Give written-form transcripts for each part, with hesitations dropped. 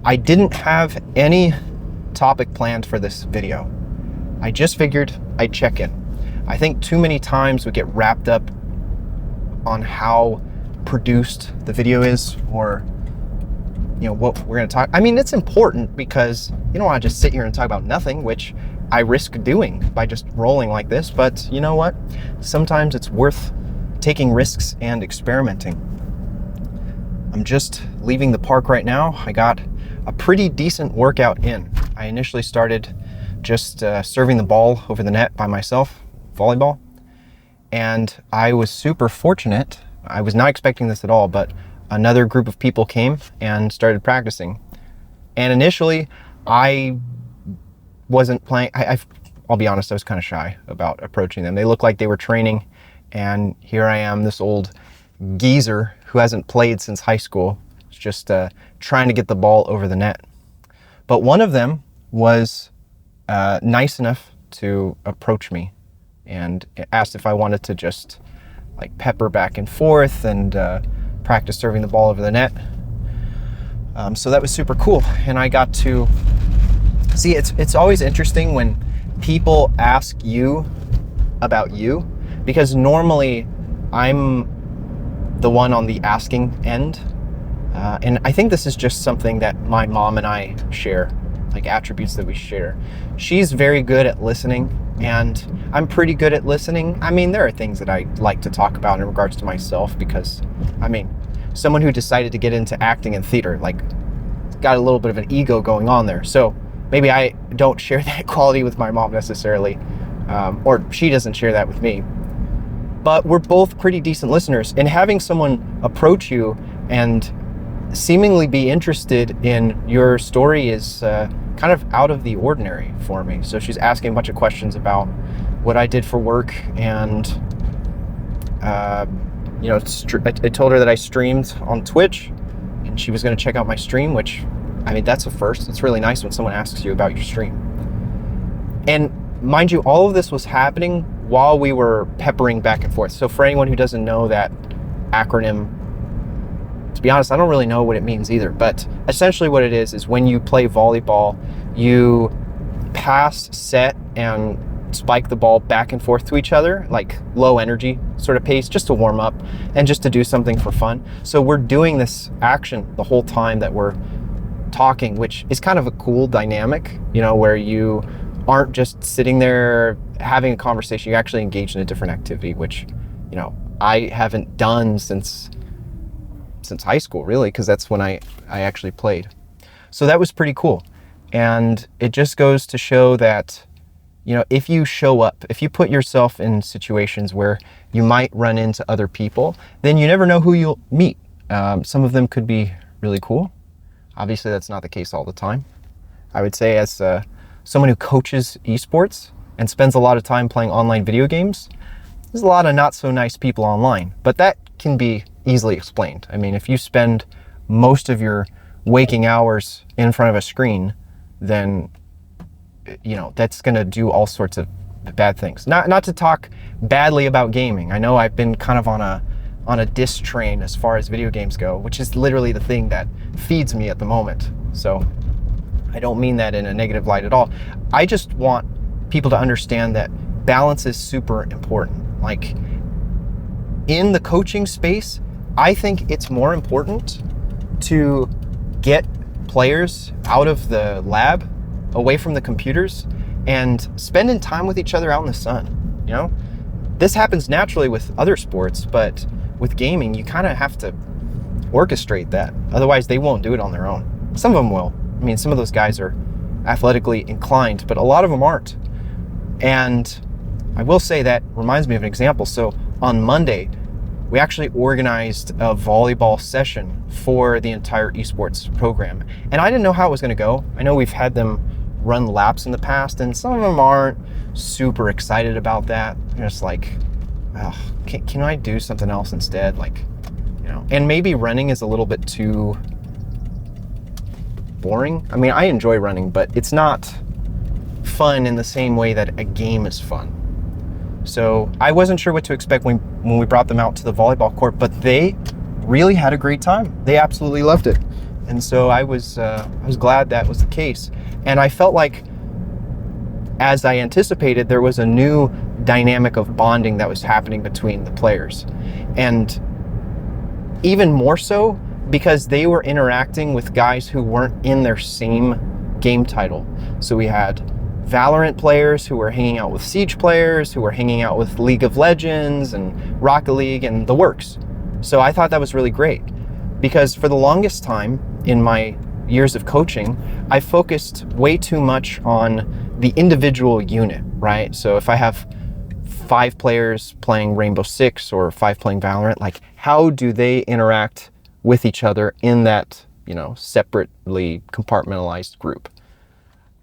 I didn't have any topic planned for this video. I just figured I'd check in. I think too many times we get wrapped up on how produced the video is, or what we're going to talk. I mean, it's important because you don't want to just sit here and talk about nothing, which I risk doing by just rolling like this. But you know what? Sometimes it's worth taking risks and experimenting. I'm just leaving the park right now. I got a pretty decent workout in. I initially started just serving the ball over the net by myself, volleyball. And I was super fortunate. I was not expecting this at all, but another group of people came and started practicing. And initially, I wasn't playing. I'll be honest, I was kind of shy about approaching them. They looked like they were training, and here I am, this old geezer who hasn't played since high school, just trying to get the ball over the net. But one of them was nice enough to approach me and asked if I wanted to just like pepper back and forth and practice serving the ball over the net. So that was super cool. And I got to see, it's always interesting when people ask you about you, because normally I'm the one on the asking end. And I think this is just something that my mom and I share, like attributes that we share. She's very good at listening, and I'm pretty good at listening. I mean, there are things that I like to talk about in regards to myself because, I mean, someone who decided to get into acting and theater, like, got a little bit of an ego going on there. So maybe I don't share that quality with my mom necessarily, or she doesn't share that with me. But we're both pretty decent listeners, and having someone approach you and seemingly be interested in your story is kind of out of the ordinary for me. So she's asking a bunch of questions about what I did for work, and I told her that I streamed on Twitch, and she was going to check out my stream, which, I mean, that's a first. It's really nice when someone asks you about your stream. And mind you, all of this was happening while we were peppering back and forth. So for anyone who doesn't know that acronym, to be honest, I don't really know what it means either, but essentially what it is when you play volleyball, you pass, set, and spike the ball back and forth to each other, like low energy sort of pace, just to warm up and just to do something for fun. So we're doing this action the whole time that we're talking, which is kind of a cool dynamic, where you aren't just sitting there having a conversation, you actually engage in a different activity, which, I haven't done since high school, really, because that's when I actually played. So that was pretty cool. And it just goes to show that, if you show up, if you put yourself in situations where you might run into other people, then you never know who you'll meet. Some of them could be really cool. Obviously, that's not the case all the time. I would say as someone who coaches esports and spends a lot of time playing online video games, there's a lot of not so nice people online, but that can be easily explained. I mean, if you spend most of your waking hours in front of a screen, then that's going to do all sorts of bad things. Not to talk badly about gaming. I know I've been kind of on a diss train as far as video games go, which is literally the thing that feeds me at the moment. So I don't mean that in a negative light at all. I just want people to understand that balance is super important. Like, in the coaching space, I think it's more important to get players out of the lab, away from the computers, and spending time with each other out in the sun. This happens naturally with other sports, but with gaming, you kind of have to orchestrate that. Otherwise, they won't do it on their own. Some of them will. I mean, some of those guys are athletically inclined, but a lot of them aren't. And I will say that reminds me of an example. So on Monday, we actually organized a volleyball session for the entire esports program. And I didn't know how it was going to go. I know we've had them run laps in the past, and some of them aren't super excited about that. They're just like, oh, can I do something else instead? And maybe running is a little bit too boring. I mean, I enjoy running, but it's not fun in the same way that a game is fun. So I wasn't sure what to expect when we brought them out to the volleyball court, but they really had a great time. They absolutely loved it. And so I was glad that was the case. And I felt like, as I anticipated, there was a new dynamic of bonding that was happening between the players. And even more so because they were interacting with guys who weren't in their same game title. So we had Valorant players who were hanging out with Siege players, who were hanging out with League of Legends and Rocket League and the works. So I thought that was really great, because for the longest time in my years of coaching, I focused way too much on the individual unit, right? So if I have 5 players playing Rainbow Six or 5 playing Valorant, like how do they interact with each other in that, separately compartmentalized group?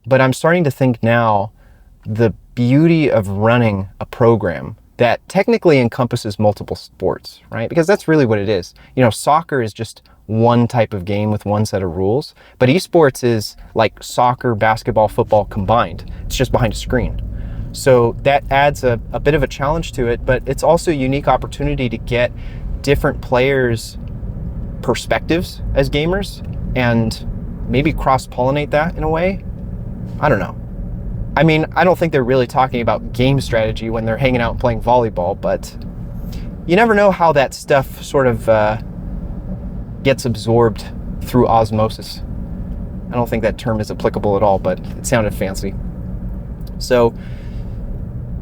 But I'm starting to think now the beauty of running a program that technically encompasses multiple sports, right? Because that's really what it is. Soccer is just one type of game with one set of rules, but esports is like soccer, basketball, football combined. It's just behind a screen. So that adds a bit of a challenge to it, but it's also a unique opportunity to get different players' perspectives as gamers and maybe cross-pollinate that in a way. I don't know. I mean, I don't think they're really talking about game strategy when they're hanging out and playing volleyball, but you never know how that stuff sort of gets absorbed through osmosis. I don't think that term is applicable at all, but it sounded fancy. So,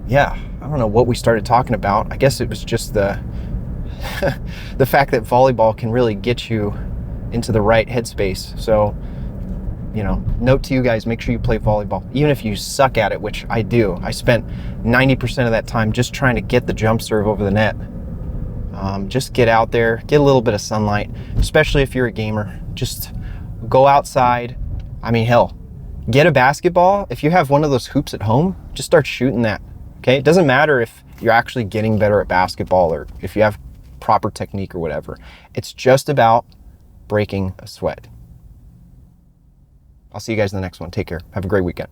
yeah, I don't know what we started talking about. I guess it was just the the fact that volleyball can really get you into the right headspace. So, note to you guys, make sure you play volleyball. Even if you suck at it, which I do. I spent 90% of that time just trying to get the jump serve over the net. Just get out there, get a little bit of sunlight, especially if you're a gamer. Just go outside. I mean, hell, get a basketball. If you have one of those hoops at home, just start shooting that. Okay? It doesn't matter if you're actually getting better at basketball or if you have proper technique or whatever. It's just about breaking a sweat. I'll see you guys in the next one. Take care. Have a great weekend.